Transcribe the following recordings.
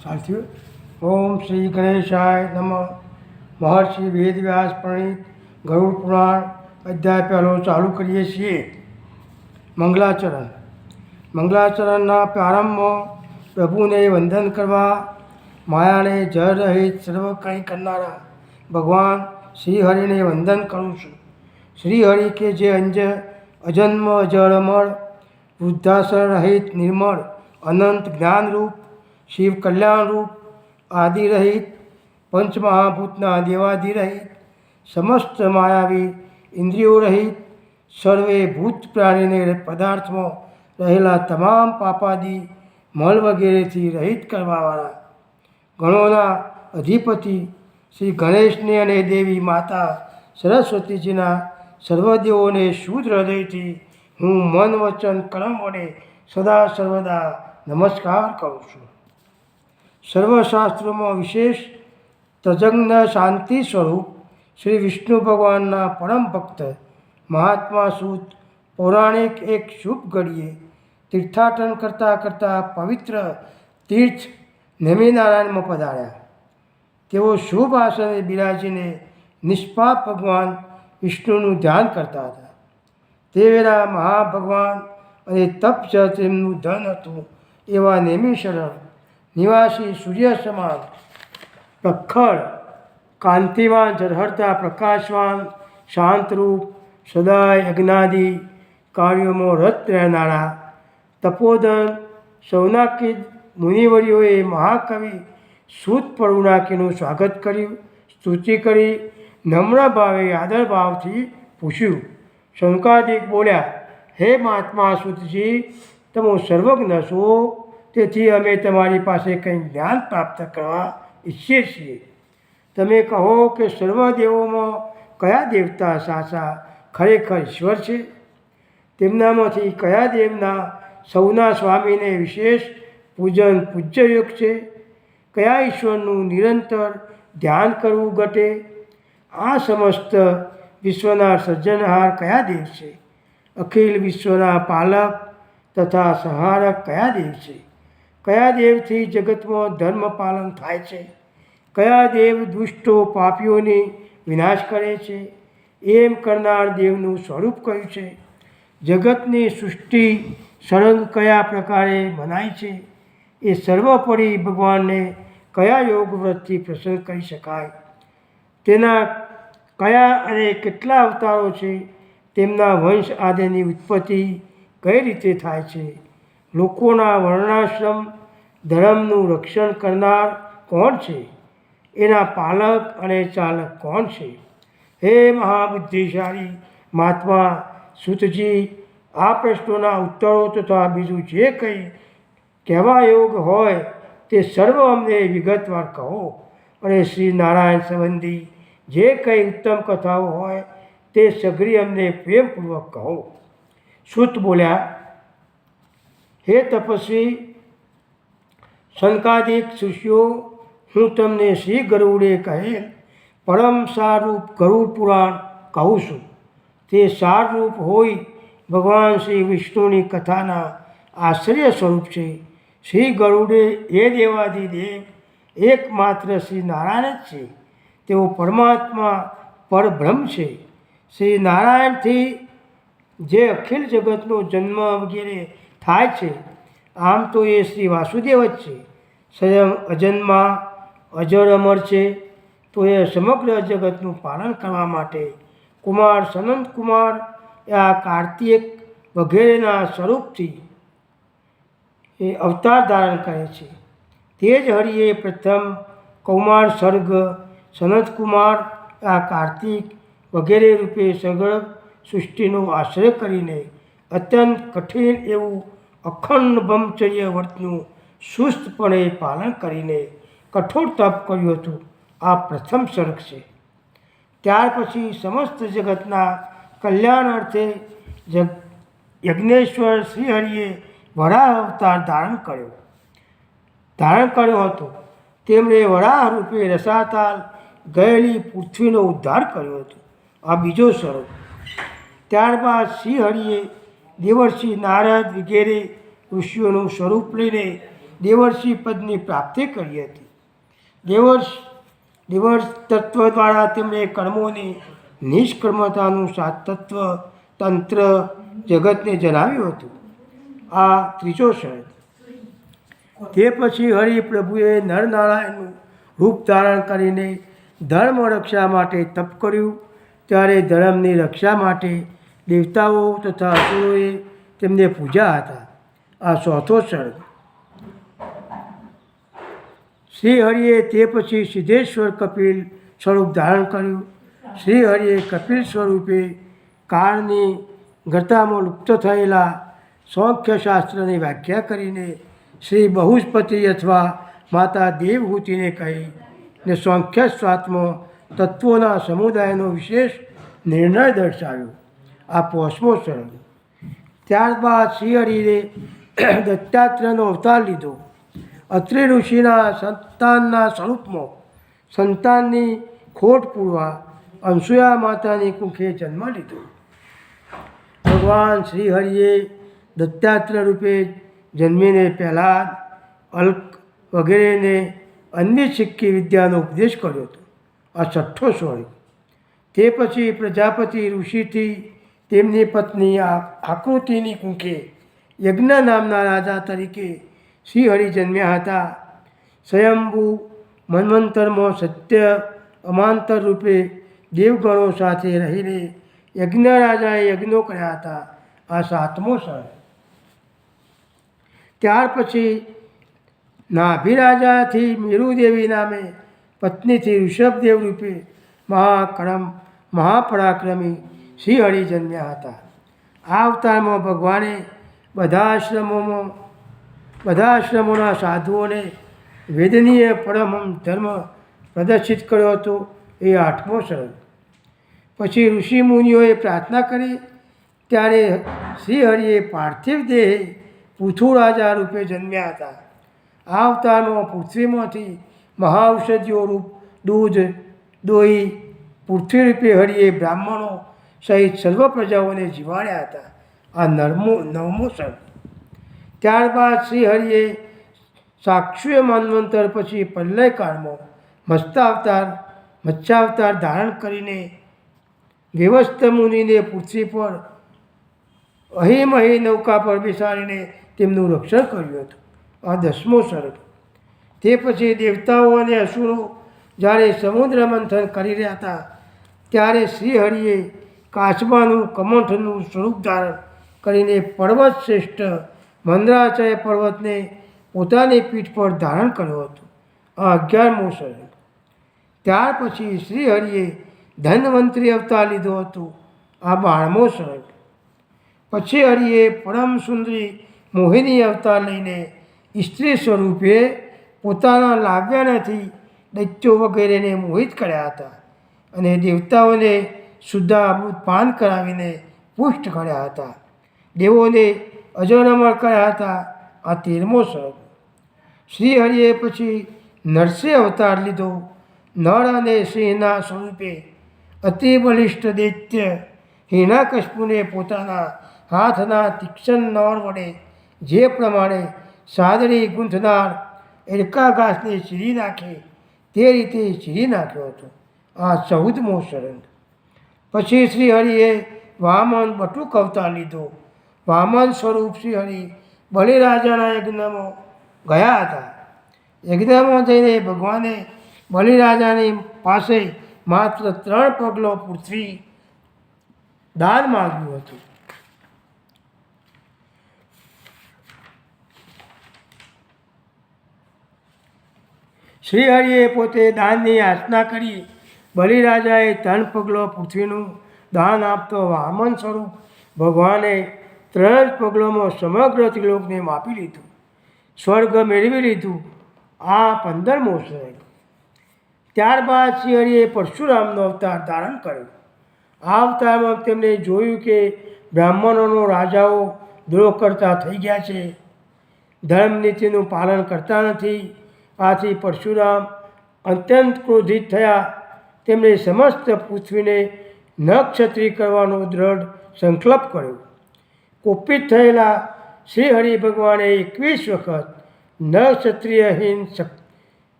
साथियों, ओम श्री गणेशाय नमः। महर्षि वेदव्यास प्रणीत गरुड़ पुराण अध्याय पहलो चालू करिए छे। मंगलाचरण। मंगलाचरणना प्रारंभમાં પ્રભુને વંદન કરવા માયાને જળ રહિત સર્વ કંઈ કરનારા ભગવાન શ્રીહરિને વંદન કરું છું। શ્રીહરિ કે જે અજન્મ અજળ અમર વૃદ્ધાસર રહિત નિર્મળ અનંત જ્ઞાનરૂપ शिव कल्याण रूप आदि रहित पंचमहाभूतना देवाधिरहित समस्त मायावी इंद्रियों रहित सर्वे भूत प्राणी ने पदार्थ में रहेला तमाम पापादि मल वगैरह थी रहित करवावाळा गणोना अधिपति श्री गणेश ने अने देवी माता सरस्वती जीना सर्वदेवों ने शुद्ध हृदय थी हूँ मन वचन कर्म वडे सदा सर्वदा नमस्कार करूँ छूँ। सर्वशास्त्रों में विशेष तजज्ञ शांति स्वरूप श्री विष्णु भगवान परम भक्त महात्मा सूत पौराणिक एक शुभ घड़िए तीर्थाटन करता करता पवित्र तीर्थ नेमिनारायण में पधार्या। तेओ शुभ आसने बिराजीने निष्पाप भगवान विष्णुનું ध्यान करता હતા। તે વેળા મહાભગવાન અને તપ જ તેમનું ધન હતું એવા નેમિશરણ निवासी सूर्य समान प्रखर कांतिवान झरहरता प्रकाशवान शांत रूप सदा यज्ञादि कार्यों में रत रहनारा तपोधन सौनाकिद मुनिवर्योए महाकवि सूत परुणाकीનું स्वागत કર્યું। સ્તુતિ કરી નમ્ર ભાવે આદર ભાવથી પૂછ્યું। શંકાદિક બોલ્યા, હે મહાત્મા સૂતજી, તમે સર્વજ્ઞ છો, તેથી અમે તમારી પાસે કંઈ જ્ઞાન પ્રાપ્ત કરવા ઈચ્છીએ છીએ। તમે કહો કે સર્વદેવોમાં કયા દેવતા સાચા ખરેખર ઈશ્વર છે? તેમનામાંથી કયા દેવના સૌના સ્વામીને વિશેષ પૂજન પૂજ્યયોગ છે? કયા ઈશ્વરનું નિરંતર ધ્યાન કરવું ઘટે? આ સમસ્ત વિશ્વના સર્જનહાર કયા દેવ છે? અખિલ વિશ્વના પાલક તથા સંહારક કયા દેવ છે? કયા દેવથી જગતમાં ધર્મ પાલન થાય છે? કયા દેવ દુષ્ટો પાપીઓની વિનાશ કરે છે? એમ કરનાર દેવનું સ્વરૂપ કયું છે? જગતની સૃષ્ટિ સળંગ કયા પ્રકારે બનાય છે? એ સર્વોપરી ભગવાનને કયા યોગ વ્રતથી પ્રસન્ન કરી શકાય? તેના કયા અને કેટલા અવતારો છે? તેમના વંશ આદિની ઉત્પત્તિ કઈ રીતે થાય છે? લોકોના વર્ણાશ્રમ ધર્મનું રક્ષણ કરનાર કોણ છે? એના પાલક અને ચાલક કોણ છે? હે મહાબુદ્ધિશાળી મહાત્મા સૂતજી, આ પ્રશ્નોના ઉત્તરો તથા બીજું જે કંઈ કહેવા યોગ હોય તે સર્વ અમને વિગતવાર કહો, અને શ્રી નારાયણ સંબંધી જે કંઈ ઉત્તમ કથાઓ હોય તે સઘળી અમને પ્રેમપૂર્વક કહો। સૂત બોલ્યા, હે તપસ્વી શંકાદિક શિષ્યો, હું તમને શ્રી ગરુડે કહેલ પરમ સારરૂપ ગરુડ પુરાણ કહું છું। તે સારરૂપ હોય ભગવાન શ્રી વિષ્ણુની કથાના આશ્ચર્ય સ્વરૂપ છે। શ્રી ગરુડે એ દેવાધિદેવ એકમાત્ર શ્રી નારાયણ જ છે। તેઓ પરમાત્મા પરબ્રહ્મ છે। શ્રી નારાયણથી જે અખિલ જગતનો જન્મ વગેરે થાય છે, આમ તો એ શ્રી વાસુદેવ જ છે। સ્વયં અજન્મા અજળ અમર છે, તો એ સમગ્ર જગતનું પાલન કરવા માટે કુમાર સનંત કુમાર આ કાર્તિક વગેરેના સ્વરૂપથી એ અવતાર ધારણ કરે છે। તે જ હરિએ પ્રથમ કૌમાર સર્ગ સનત કુમાર આ કાર્તિક વગેરે રૂપે સગળ સૃષ્ટિનો આશ્રય કરીને અત્યંત કઠિન એવું અખંડ બ્રહ્મચર્ય વ્રતનું સુસ્તપણે પાલન કરીને કઠોર તપ કર્યું હતું। આ પ્રથમ સર્ગ છે। ત્યાર પછી સમસ્ત જગતના કલ્યાણ અર્થે યજ્ઞેશ્વર શ્રીહરિએ વરાહ અવતાર ધારણ કર્યો હતો। તેમણે વરાહ રૂપે રસાતાલ ગયેલી પૃથ્વીનો ઉદ્ધાર કર્યો હતો। આ બીજો સર્ગ। ત્યારબાદ શ્રીહરિએ દેવર્ષિ નારદ વગેરે ઋષિઓનું સ્વરૂપ લઈને દેવર્ષિ પદની પ્રાપ્તિ કરી હતી. દેવર્ષ તત્વ દ્વારા તેમણે કર્મોની નિષ્કર્મતાનું સાતત્વ તંત્ર જગતને જણાવ્યું હતું. આ ત્રીજો શરત. તે પછી હરિપ્રભુએ નરનારાયણનું રૂપ ધારણ કરીને ધર્મ રક્ષા માટે તપ કર્યું. ત્યારે ધર્મની રક્ષા માટે દેવતાઓ તથા અસુરોએ તેમને પૂજ્યા હતા. આ ચોથો સર્ગ. શ્રી હરિએ તે પછી સિદ્ધેશ્વર કપિલ સ્વરૂપ ધારણ કર્યું. શ્રી હરિએ કપિલ સ્વરૂપે કાળની ગર્તામાં લુપ્ત થયેલા સાંખ્યશાસ્ત્રની વ્યાખ્યા કરીને શ્રી બહુસ્પતિ અથવા માતા દેવહૂતિને કહી ને સાંખ્યશાસ્ત્રમાં તત્વોના સમુદાયનો વિશેષ નિર્ણય દર્શાવ્યો. આ પાંચમો સર્ગ. ત્યારબાદ શ્રી હરિએ દત્તાત્રેયનો અવતાર લીધો. અત્રિ ઋષિના સંતાનના સ્વરૂપમાં સંતાનની ખોટ પૂરવા અનસૂયા માતાની કુખે જન્મ લીધો. ભગવાન શ્રી હરિએ દત્તાત્રેય રૂપે જન્મીને પહેલાં અલ્ક વગેરેને અન્ય શિક્ષી વિદ્યાનો ઉપદેશ કર્યો હતો. આ છઠ્ઠો સ્વર્ગ. તે પછી પ્રજાપતિ ઋષિથી તેમની પત્ની આકૃતિની કુખે યજ્ઞ નામના રાજા તરીકે શ્રી હરિ જન્મ્યા હતા. સ્વયંભૂ મન્વંતરમાં સત્ય અમાંતર રૂપે દેવગણો સાથે રહીને યજ્ઞ રાજાએ યજ્ઞો કર્યા હતા. આ સાતમો સર્ગ. ત્યાર પછી નાભિરાજાથી મેરુદેવી નામે પત્નીથી ઋષભદેવ રૂપે મહાપરાક્રમી શ્રી હરિ જન્મ્યા હતા. આ અવતારમાં ભગવાને બધા આશ્રમોના સાધુઓને વેદનીય પરમ ધર્મ પ્રદર્શિત કર્યો હતો. એ આઠમો સર્ગ. પછી ઋષિ મુનિઓએ પ્રાર્થના કરી ત્યારે શ્રી હરિએ પાર્થિવ દેહે પૃથુ રાજા રૂપે જન્મ્યા હતા. આ અવતારમાં પૃથ્વીમાંથી મહાઔષધિઓ રૂપ દૂધ દોહી પૃથ્વી રૂપે હરિએ બ્રાહ્મણો સહિત સર્વ પ્રજાઓને જીવાડ્યા હતા. આ નવમો સર્ગ. ત્યારબાદ શ્રી હરિએ સાક્ષીય મન્વંતર પછી પ્રલયકાળમાં મત્સ્યાવતાર ધારણ કરીને વ્યવસ્થ મુનિને પૃથ્વી પર અહિમહી નૌકા પર બેસાડીને તેમનું રક્ષણ કર્યું હતું. આ દસમો સર્ગ. તે પછી દેવતાઓ અને અસુરો જ્યારે સમુદ્ર મંથન કરી રહ્યા હતા ત્યારે શ્રી હરિએ કાચબાનું કમંઠનું સ્વરૂપ ધારણ કરીને પર્વત શ્રેષ્ઠ મંદરાચય પર્વતને પોતાની પીઠ પર ધારણ કર્યો હતો. આ 11મો સર્ગ. ત્યાર પછી શ્રી હરિએ ધન્વંતરી અવતાર લીધો હતો. આ 12મો સર્ગ. પછી હરિએ પરમ સુંદરી મોહિની અવતાર લઈને સ્ત્રી સ્વરૂપે પોતાના લાવ્યાનાથી દૈત્યો વગેરેને મોહિત કર્યા હતા અને દેવતાઓને શુદ્ધામૃત પાન કરાવીને પુષ્ટ કર્યા હતા. દેવોને અજરમર કર્યા હતા. આ 13મો સર્ગ. શ્રી હરિએ પછી નરસિંહ અવતાર લીધો. નર અને સિંહના સ્વરૂપે અતિ બલિષ્ઠ દૈત્ય હિરણ્યકશિપુને પોતાના હાથના તીક્ષ્ણ નળ વડે જે પ્રમાણે સાદડી ગૂંથનાર એરકા ઘાસને ચીરી નાખે તે રીતે ચીરી નાખ્યો હતો. આ 14મો સર્ગ. પછી શ્રી હરિએ વામન બટુક અવતાર લીધો. વામન સ્વરૂપ શ્રી હરિ બલિરાજાના યજ્ઞમાં ગયા હતા. યજ્ઞમાં જઈને ભગવાને બલિરાજાની પાસે માત્ર 3 પગલો પૃથ્વી દાન માગ્યું હતું. શ્રી હરિએ પોતે દાનની યાચના કરી. બલિરાજાએ 3 પગલો પૃથ્વીનું દાન આપતો વામન સ્વરૂપ ભગવાને 3 જ પગલોમાં સમગ્ર ત્રિલોકને માપી લીધું. સ્વર્ગ મેળવી લીધું. આ 15મો સર્ગ. ત્યારબાદ શ્રી હરિએ પરશુરામનો અવતાર ધારણ કર્યો. આ અવતારમાં તેમણે જોયું કે બ્રાહ્મણોનો રાજાઓ દ્રોહ કરતા થઈ ગયા છે, ધર્મ નીતિનું પાલન કરતા નથી. આથી પરશુરામ અત્યંત ક્રોધિત થયા. તેમણે સમસ્ત પૃથ્વીને નક્ષત્રી કરવાનો દ્રઢ સંકલ્પ કર્યો. કોપિત થયેલા શ્રી હરિ ભગવાને 21 વખત ન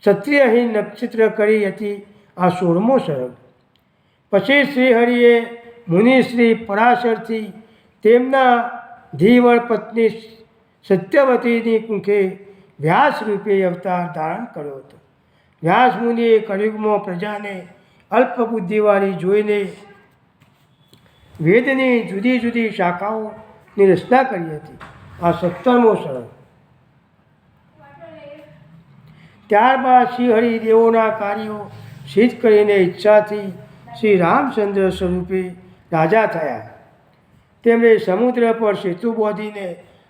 ક્ષત્રિયહીન નક્ષત્ર કરી હતી આ 16મો સર્ગ. પછી શ્રીહરિએ મુનિશ્રી પરાશરથી તેમના ધીવર પત્ની સત્યવતીની કુંખે વ્યાસ રૂપે અવતાર ધારણ કર્યો હતો. વ્યાસ મુનિએ કળિયુગમાં પ્રજાને અલ્પબુદ્ધિવાળી જોઈને વેદની જુદી જુદી શાખાઓની રચના કરી હતી. આ 17મો સર્ગ. ત્યારબાદ શ્રીહરિ દેવોના કાર્યો સિદ્ધ કરીને ઈચ્છાથી શ્રી રામચંદ્ર સ્વરૂપે રાજા થયા. તેમણે સમુદ્ર પર સેતુ બાંધીને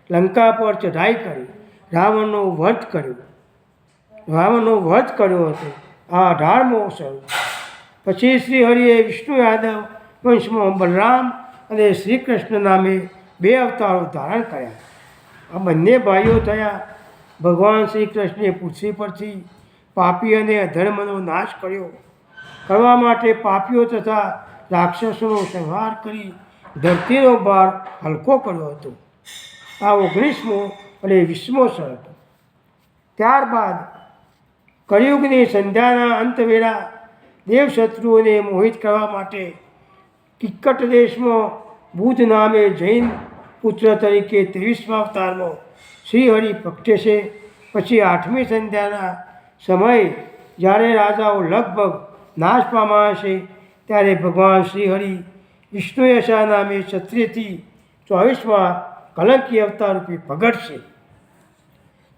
લંકા પર ચઢાઈ કરી રાવણનો વધ કર્યો હતો. આ 18મો સર્ગ. પછી શ્રીહરિએ વિષ્ણુ યાદવ વંશમાં બલરામ અને શ્રી કૃષ્ણ નામે 2 અવતારો ધારણ કર્યા. આ બંને ભાઈઓ થયા. ભગવાન શ્રી કૃષ્ણે પૃથ્વી પરથી પાપી અને અધર્મનો નાશ કરવા માટે પાપીઓ તથા રાક્ષસોનો સંહાર કરી ધરતીનો ભાર હલકો કર્યો હતો. આ 19મો અને 20મો સર્ગ. ત્યારબાદ કળિયુગની સંધ્યાના અંતવેળા દેવશત્રુઓને મોહિત કરવા માટે કિક્કટ દેશમાં બુધ નામે જૈન પુત્ર તરીકે 23મા અવતારમાં શ્રીહરિ પ્રગટે છે. પછી 8મી સંધ્યાના સમયે જ્યારે રાજાઓ લગભગ નાશ પામ્યા છે ત્યારે ભગવાન શ્રીહરિ વિષ્ણુયશા નામે ક્ષત્રિયથી 24મા કલંકી અવતાર રૂપે પ્રગટશે.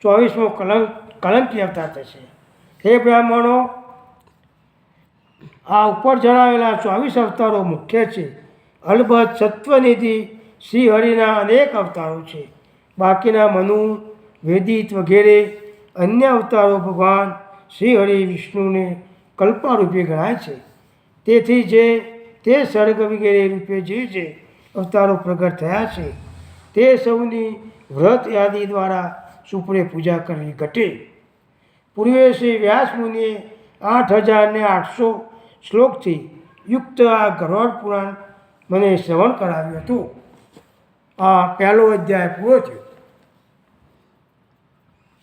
24મો કલંકી અવતાર થશે. હે બ્રાહ્મણો, આ ઉપર જણાવેલા 24 અવતારો મુખ્ય છે. અલબત્ત સત્વનિધિ શ્રીહરિના અનેક અવતારો છે. બાકીના મનુ, વેદિત વગેરે અન્ય અવતારો ભગવાન શ્રીહરિ વિષ્ણુને કલ્પારૂપે ગણાય છે. તેથી તે સર્ગ વગેરે રૂપે જે અવતારો પ્રગટ થયા છે તે સૌની વ્રત યાદી દ્વારા સુપડે પૂજા કરવી ઘટે. પૂર્વે શ્રી વ્યાસ મુનિએ 8800 શ્લોકથી યુક્ત આ ગરુડ પુરાણ મને શ્રવણ કરાવ્યું હતું. આ 1લો અધ્યાય પૂરો થયો.